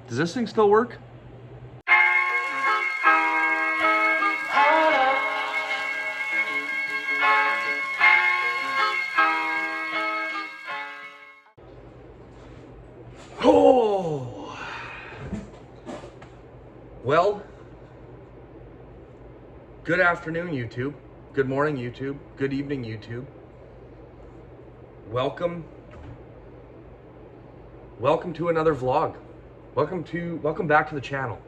Does this thing still work? Oh! Well, good afternoon, YouTube. Good morning, YouTube. Good evening, YouTube. Welcome to another vlog. Welcome back to the channel,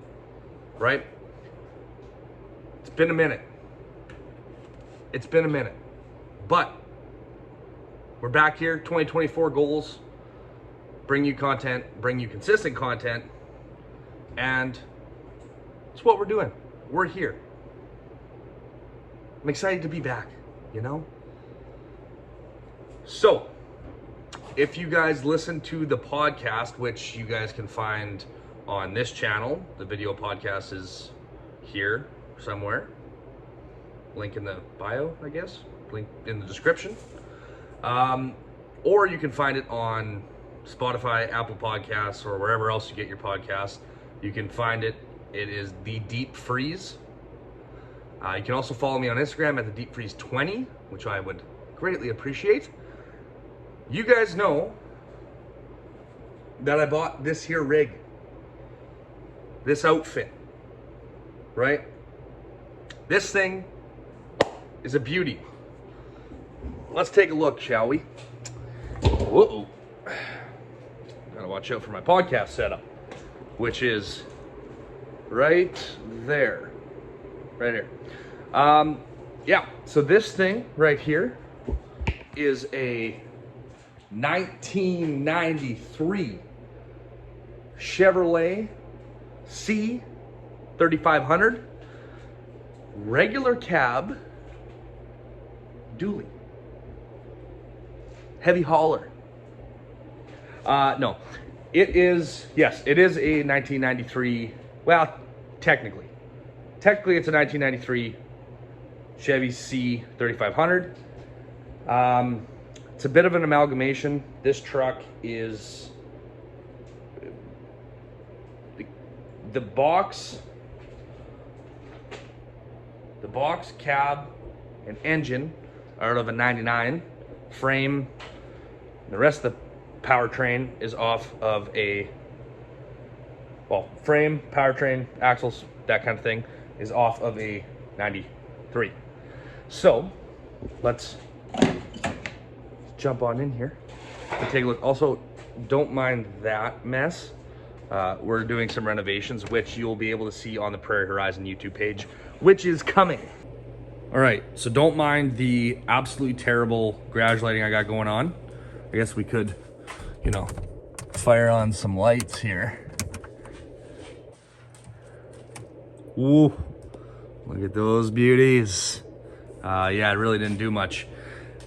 right? It's been a minute. But we're back here, 2024 goals. Bring you content, bring you consistent content, and it's what we're doing. We're here. I'm excited to be back, you know? So, if you guys listen to the podcast, which you guys can find on this channel, the video podcast is here somewhere. Link in the bio, I guess. Link in the description. Or you can find it on Spotify, Apple Podcasts, or wherever else you get your podcasts. You can find it. It is The Deep Freeze. You can also follow me on Instagram at The Deep Freeze 20, which I would greatly appreciate. You guys know that I bought this here rig, this outfit, right? This thing is a beauty. Let's take a look, shall we? Whoa. Gotta watch out for my podcast setup, which is right there. Right here. Yeah, so this thing right here is a 1993 Chevrolet C3500 regular cab dually. Heavy hauler. No, it is a 1993, well, technically it's a 1993 Chevy C3500. It's a bit of an amalgamation. This truck is the box, cab, and engine are out of a 99 frame. The rest of the powertrain is off of a, well, frame, powertrain, axles, that kind of thing is off of a 93. So let's jump on in here and take a look. Also, don't mind that mess. We're doing some renovations, which you'll be able to see on the Prairie Horizon YouTube page, which is coming. All right, so don't mind the absolutely terrible garage lighting I got going on. I guess we could, you know, fire on some lights here. Ooh, look at those beauties. Yeah, it really didn't do much.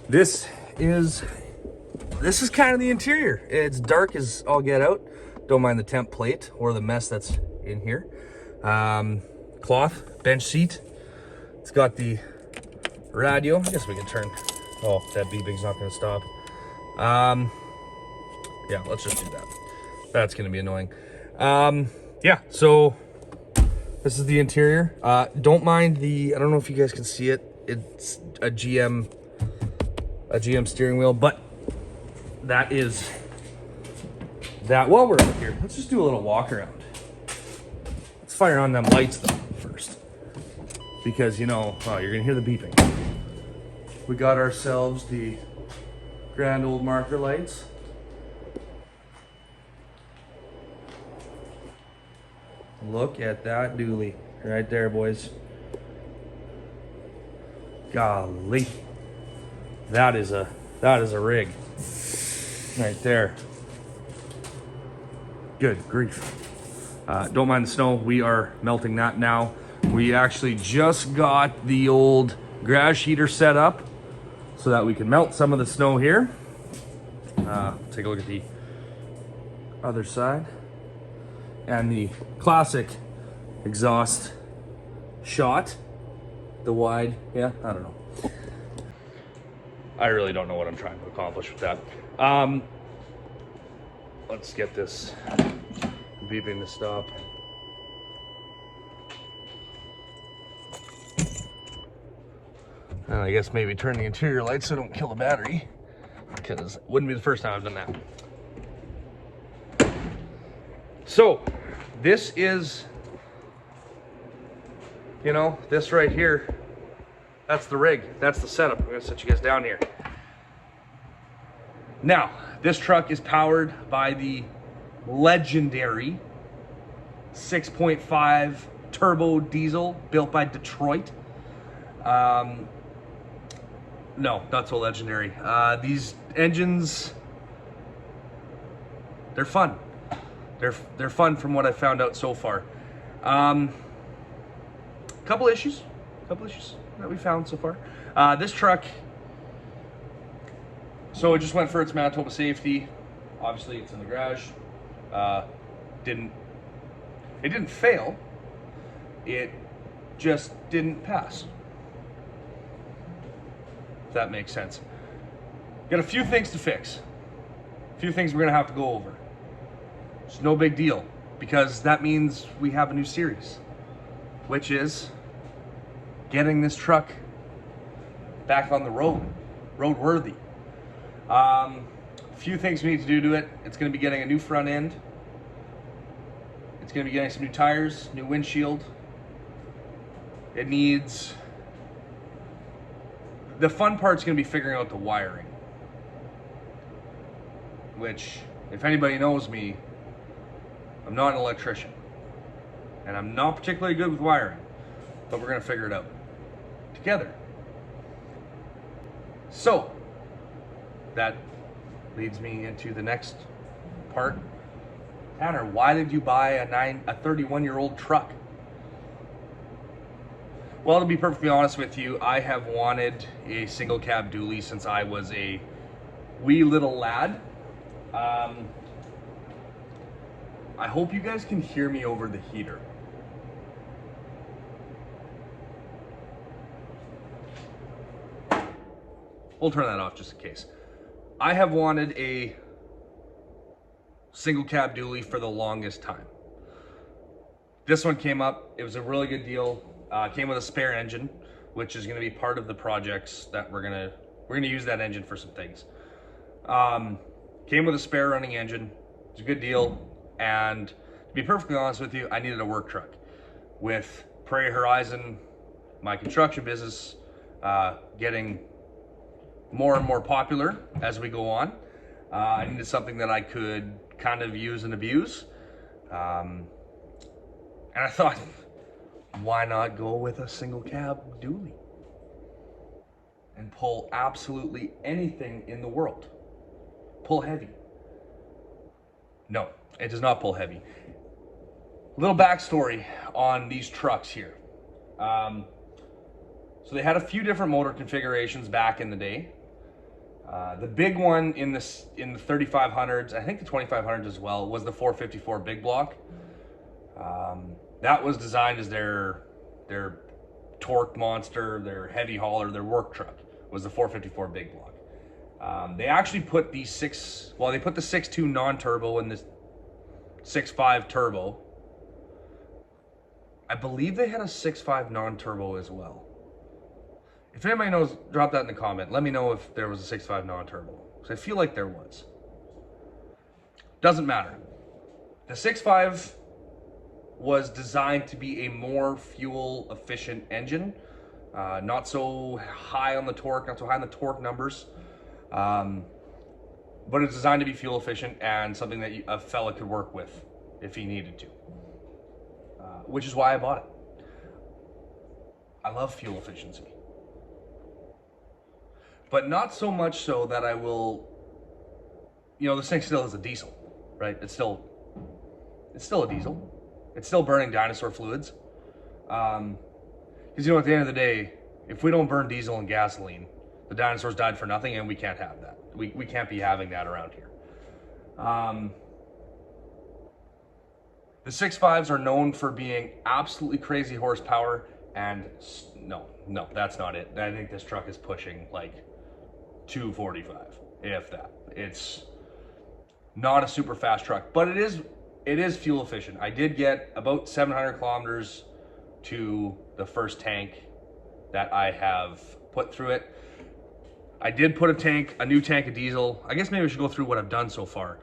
This is kind of the interior. It's dark as all get out. Don't mind the temp plate or the mess that's in here. Cloth bench seat. It's got the radio. I guess we can turn. Oh, that beeping's not going to stop. Yeah, let's just do that. That's going to be annoying. Yeah, so this is the interior. Don't mind the, I don't know if you guys can see it. It's a GM steering wheel, but that is that. While we're out here, let's just do a little walk around. Let's fire on them lights though first, because you know, oh, you're gonna hear the beeping. We got ourselves the grand old marker lights. Look at that dually right there, boys. Golly, that is a rig right there. Good grief. Don't mind the snow. We are melting that now. We actually just got the old garage heater set up so that we can melt some of the snow here. Take a look at the other side. And the classic exhaust shot. The wide, yeah, I don't know. I really don't know what I'm trying to accomplish with that. Let's get this beeping to stop. And I guess maybe turn the interior lights so I don't kill the battery, because it wouldn't be the first time I've done that. So this is, you know, this right here, that's the rig, that's the setup. I'm gonna set you guys down here. Now, this truck is powered by the legendary 6.5 turbo diesel built by Detroit. No, not so legendary. These engines, they're fun. They're fun from what I found out so far. Couple issues that we found so far. This truck, so it just went for its Manitoba safety. Obviously, it's in the garage. It didn't fail. It just didn't pass. If that makes sense. Got a few things to fix. A few things we're gonna have to go over. It's no big deal, because that means we have a new series, which is getting this truck back on the road, roadworthy. A few things we need to do to it. It's gonna be getting a new front end. It's gonna be getting some new tires, new windshield. It needs, the fun part's gonna be figuring out the wiring, which, if anybody knows me, I'm not an electrician, and I'm not particularly good with wiring, but we're gonna figure it out together. So, that leads me into the next part. Tanner, why did you buy a 31-year-old truck? Well, to be perfectly honest with you, I have wanted a single cab dually since I was a wee little lad. I hope you guys can hear me over the heater. We'll turn that off just in case. I have wanted a single cab dually for the longest time. This one came up. It was a really good deal. Came with a spare engine, which is going to be part of the projects that we're gonna use that engine for some things. Came with a spare running engine. It's a good deal. And to be perfectly honest with you, I needed a work truck. With Prairie Horizon, my construction business, getting more and more popular as we go on, I needed something that I could kind of use and abuse. And I thought, why not go with a single cab dually and pull absolutely anything in the world? Pull heavy. No, it does not pull heavy. Little backstory on these trucks here. So they had a few different motor configurations back in the day. The big one in the 3500s, I think the 2500s as well, was the 454 big block. That was designed as their torque monster, their heavy hauler, their work truck, was the 454 big block. They actually put the they put the 6.2 non-turbo and the 6.5 turbo. I believe they had a 6.5 non-turbo as well. If anybody knows, drop that in the comment. Let me know if there was a 6.5 non-turbo, because I feel like there was. Doesn't matter. The 6.5 was designed to be a more fuel efficient engine. Not so high on the torque, not so high on the torque numbers. But it's designed to be fuel efficient and something that a fella could work with if he needed to. Which is why I bought it. I love fuel efficiency. But not so much so that I will, this thing still is a diesel, right? It's still a diesel. It's still burning dinosaur fluids. Because at the end of the day, if we don't burn diesel and gasoline, the dinosaurs died for nothing, and we can't have that. We can't be having that around here. The 6.5s are known for being absolutely crazy horsepower, and no, that's not it. I think this truck is pushing like 245, if that. It's not a super fast truck, but it is it is fuel efficient. I did get about 700 kilometers to the first tank that I have put through it. I did put a new tank of diesel. I guess maybe I should go through what I've done so far.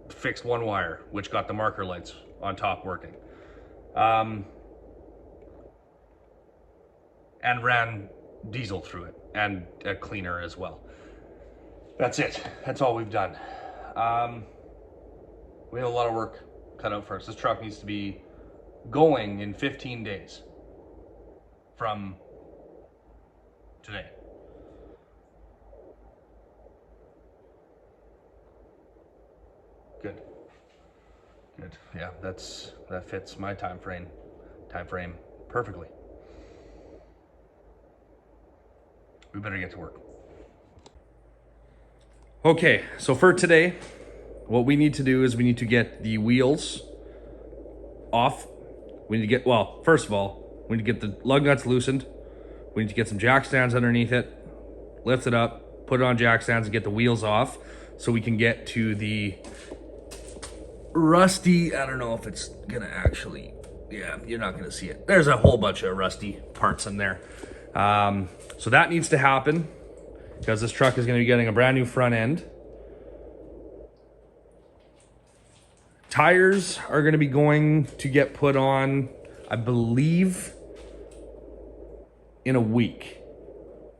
Fixed one wire, which got the marker lights on top working. And ran diesel through it and a cleaner as well. That's it. That's all we've done. We have a lot of work cut out for us. This truck needs to be going in 15 days from today. Good. Good. Yeah, that fits my time frame perfectly. We better get to work. Okay, so for today, what we need to do is we need to get the wheels off. We need to get, well, first of all, we need to get the lug nuts loosened. We need to get some jack stands underneath it, lift it up, put it on jack stands and get the wheels off so we can get to the rusty, I don't know if it's gonna actually, yeah, you're not gonna see it. There's a whole bunch of rusty parts in there. So that needs to happen because this truck is gonna be getting a brand new front end. Tires are gonna be going to get put on, I believe, in a week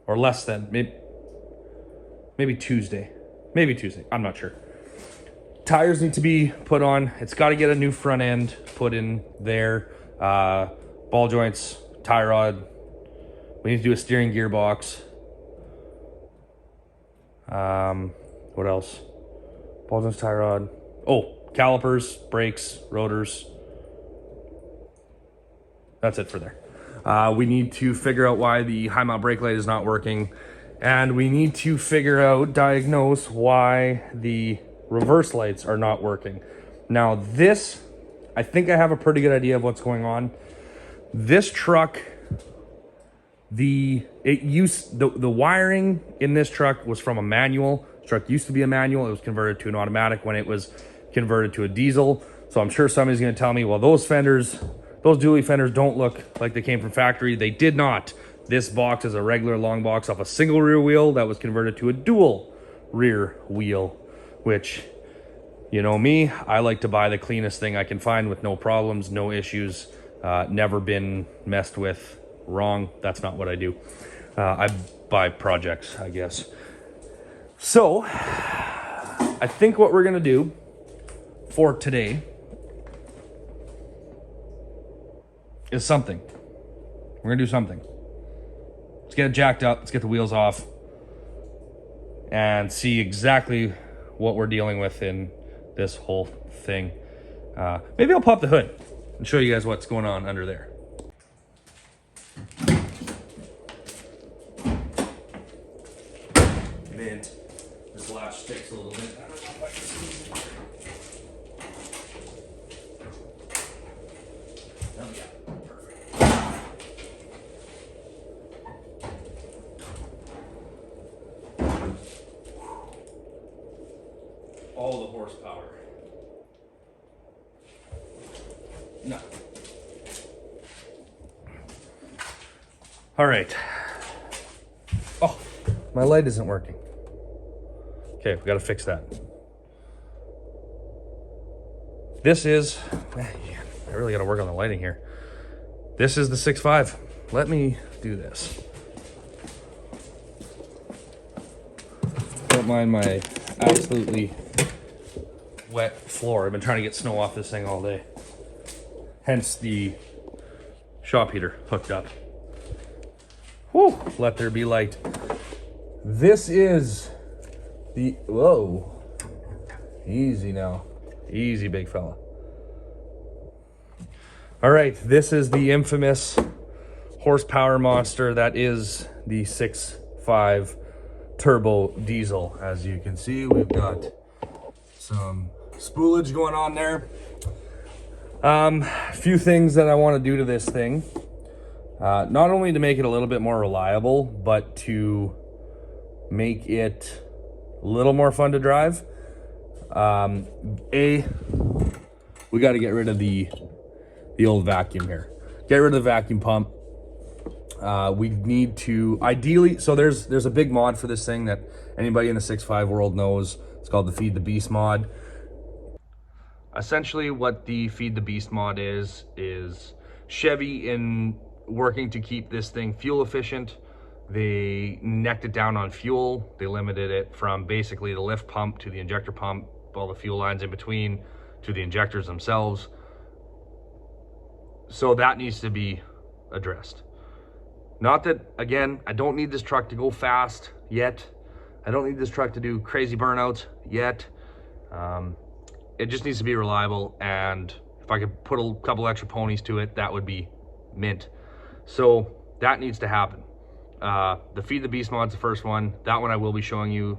or less than, maybe Tuesday. Maybe Tuesday, I'm not sure. Tires need to be put on. It's got to get a new front end put in there. Ball joints, tie rod. We need to do a steering gearbox. What else? Ball joints, tie rod. Oh, calipers, brakes, rotors. That's it for there. We need to figure out why the high mount brake light is not working. And we need to diagnose why the reverse lights are not working. Now this, I think I have a pretty good idea of what's going on. This truck, the wiring in this truck was from a manual. This truck used to be a manual. It was converted to an automatic when it was converted to a diesel. So I'm sure somebody's gonna tell me, well, those fenders, those dually fenders don't look like they came from factory. They did not. This box is a regular long box off a single rear wheel that was converted to a dual rear wheel, which, you know me, I like to buy the cleanest thing I can find with no problems, no issues, never been messed with. Wrong, that's not what I do. I buy projects, I guess. So, I think what we're gonna do for today is something. We're gonna do something. Let's get it jacked up, let's get the wheels off, and see exactly what we're dealing with in this whole thing. Maybe I'll pop the hood and show you guys what's going on under there. Mint. This latch sticks a little bit. I don't know if I can see it. Oh yeah, perfect. All the horsepower. No. All right. Oh, my light isn't working. Okay, we got to fix that. This is, I really got to work on the lighting here. This is the 6.5. Let me do this. Don't mind my absolutely wet floor. I've been trying to get snow off this thing all day. Hence the shop heater hooked up. Whew, let there be light. This is the, whoa, easy now. Easy, big fella. All right, this is the infamous horsepower monster that is the 6.5 turbo diesel. As you can see, we've got some spoolage going on there. A few things that I want to do to this thing. Not only to make it a little bit more reliable, but to make it a little more fun to drive. we got to get rid of the old vacuum here. Get rid of the vacuum pump. We need to ideally, so there's a big mod for this thing that anybody in the 6.5 world knows. It's called the Feed the Beast mod. Essentially what the Feed the Beast mod is Chevy, in working to keep this thing fuel efficient, they necked it down on fuel. They limited it from basically the lift pump to the injector pump, all the fuel lines in between, to the injectors themselves. So that needs to be addressed. Not that, again, I don't need this truck to go fast yet. I don't need this truck to do crazy burnouts yet. It just needs to be reliable, and if I could put a couple extra ponies to it, that would be mint. So that needs to happen. The Feed the Beast mod's the first one. That one I will be showing you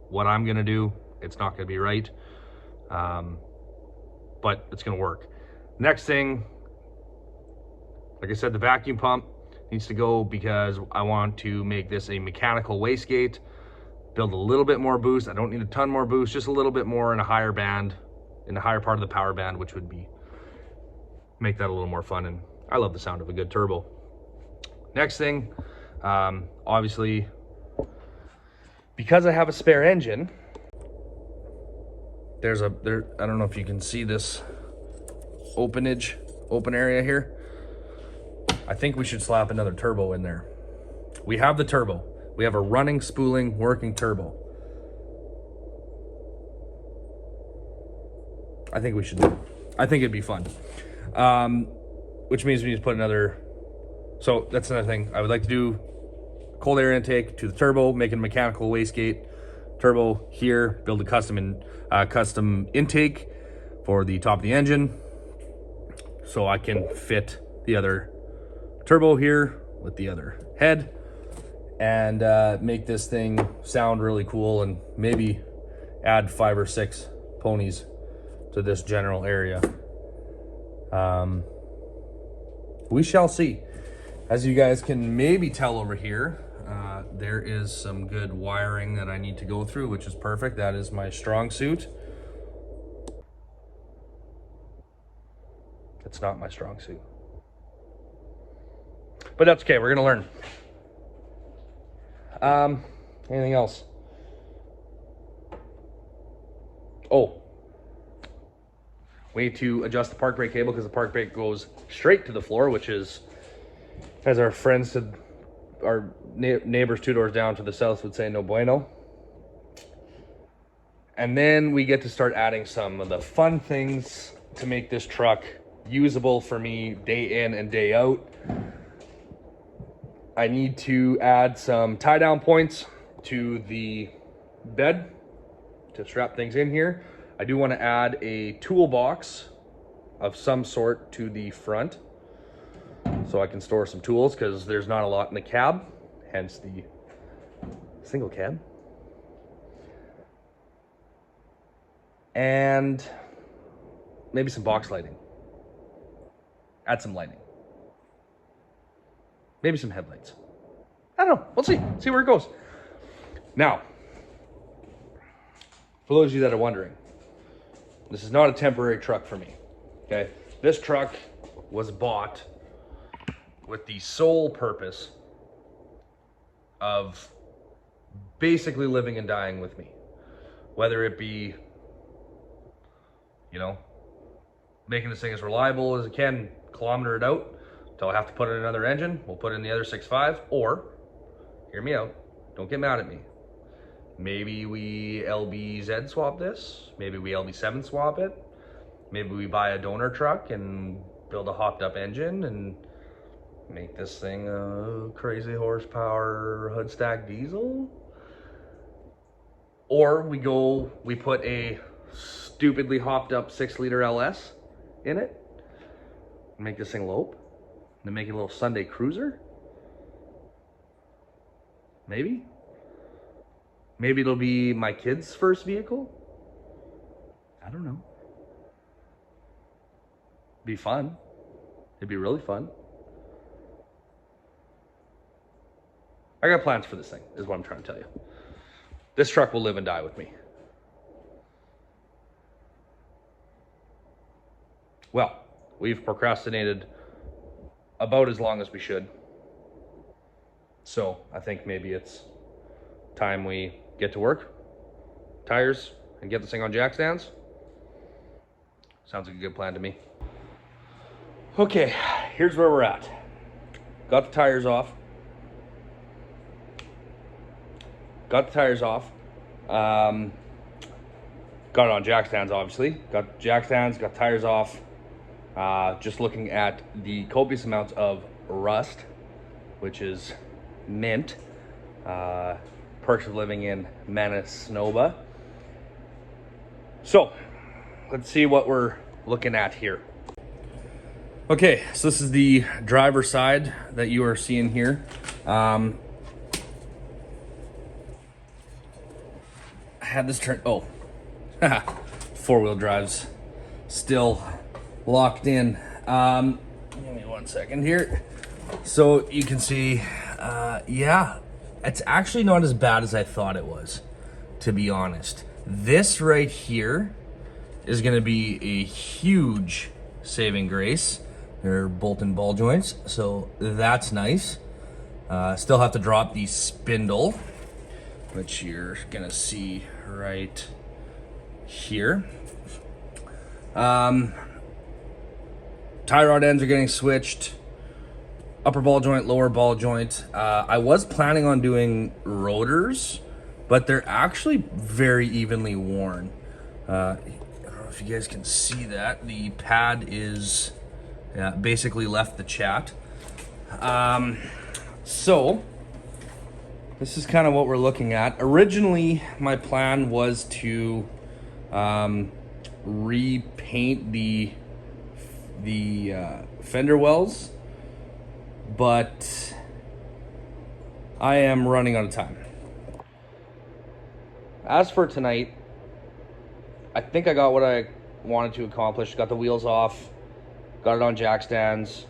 what I'm gonna do. It's not gonna be right, but it's gonna work. Next thing, like I said, the vacuum pump needs to go, because I want to make this a mechanical wastegate, build a little bit more boost. I don't need a ton more boost, just a little bit more in a higher band, in the higher part of the power band, which would be, make that a little more fun. And I love the sound of a good turbo. Next thing, obviously, because I have a spare engine, I don't know if you can see this open area here. I think we should slap another turbo in there. We have the turbo. We have a running, spooling, working turbo. I think we should do it. I think it'd be fun. Which means we need to put another, so that's another thing. I would like to do cold air intake to the turbo, make it a mechanical wastegate. Turbo here, build a custom intake for the top of the engine, so I can fit the other turbo here with the other head, and make this thing sound really cool, and maybe add 5 or 6 ponies to this general area. We shall see. As you guys can maybe tell over here, there is some good wiring that I need to go through, which is perfect. That is my strong suit. It's not my strong suit, but that's okay. We're gonna learn. Anything else? Oh, we need to adjust the park brake cable, because the park brake goes straight to the floor, which is, as our friends to our neighbors 2 doors down to the south would say, no bueno. And then we get to start adding some of the fun things to make this truck usable for me day in and day out. I need to add some tie down points to the bed to strap things in here. I do want to add a toolbox of some sort to the front, so I can store some tools, because there's not a lot in the cab, hence the single cab. And maybe some box lighting. Add some lighting. Maybe some headlights. I don't know. We'll see where it goes. Now, for those of you that are wondering, this is not a temporary truck for me, okay? This truck was bought with the sole purpose of basically living and dying with me. Whether it be, you know, making this thing as reliable as it can, kilometer it out until I have to put in another engine. We'll put in the other 6.5, or, hear me out, don't get mad at me, maybe we LBZ swap this, maybe we LB7 swap it, maybe we buy a donor truck and build a hopped up engine and make this thing a crazy horsepower hood stack diesel. Or we put a stupidly hopped up 6-liter LS in it and make this thing lope, and then make it a little Sunday cruiser. Maybe it'll be my kid's first vehicle. I don't know. Be fun. It'd be really fun. I got plans for this thing, is what I'm trying to tell you. This truck will live and die with me. Well, we've procrastinated about as long as we should. So I think maybe it's time we get to work, tires, and get this thing on jack stands. Sounds like a good plan to me. Okay, here's where we're at. Got the tires off. Got it on jack stands, obviously. Got jack stands, got tires off. Just looking at the copious amounts of rust, which is mint. Perks of living in Manitoba. So, let's see what we're looking at here. Okay, so this is the driver's side that you are seeing here. I had this turn, oh, four-wheel drive's still locked in. Give me 1 second here. So you can see, yeah, it's actually not as bad as I thought it was, to be honest. This right here is gonna be a huge saving grace. They're bolt and ball joints, so that's nice. Still have to drop the spindle, which you're gonna see right here. Tie rod ends are getting switched. Upper ball joint, lower ball joint. I was planning on doing rotors, but they're actually very evenly worn. I don't know if you guys can see that. The pad is basically left the chat. So this is kind of what we're looking at. Originally, my plan was to repaint the fender wells, but I am running out of time. As for tonight, I think I got what I wanted to accomplish. Got the wheels off, got it on jack stands.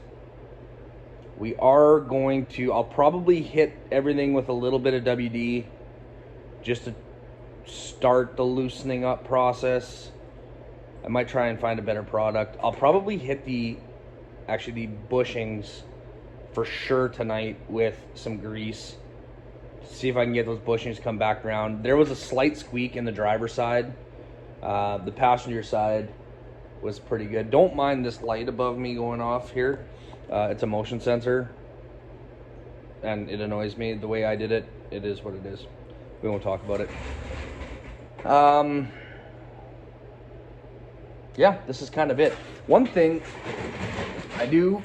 We are going to, I'll probably hit everything with a little bit of WD just to start the loosening up process. I might try and find a better product. I'll probably hit the bushings for sure tonight with some grease. See if I can get those bushings come back around. There was a slight squeak in the driver's side. The passenger side was pretty good. Don't mind this light above me going off here. It's a motion sensor and it annoys me. The way I did it, it is what it is. We won't talk about it. Yeah, this is kind of it. One thing I do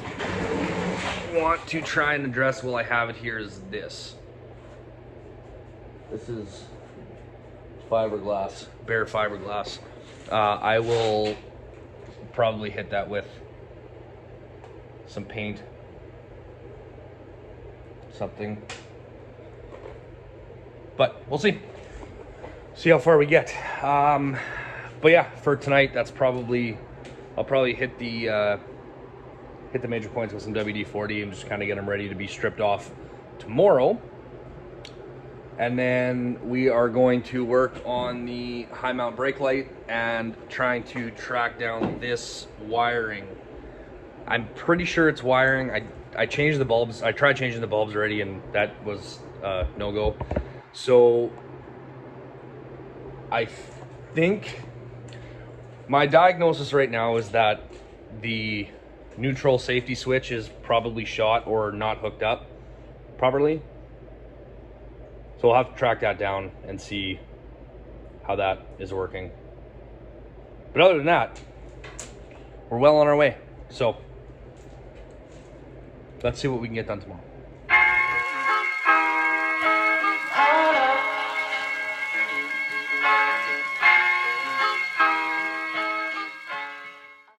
want to try and address while I have it here is this. This is fiberglass, bare fiberglass. I will probably hit that with some paint, something, but we'll see how far we get. But yeah, for tonight, that's probably, I'll probably hit the major points with some WD-40 and just kind of get them ready to be stripped off tomorrow. And then we are going to work on the high mount brake light and trying to track down this wiring. I'm pretty sure it's wiring. I changed the bulbs. I tried changing the bulbs already and that was no go. So I think my diagnosis right now is that the neutral safety switch is probably shot or not hooked up properly. So we'll have to track that down and see how that is working. But other than that, we're well on our way. So let's see what we can get done tomorrow.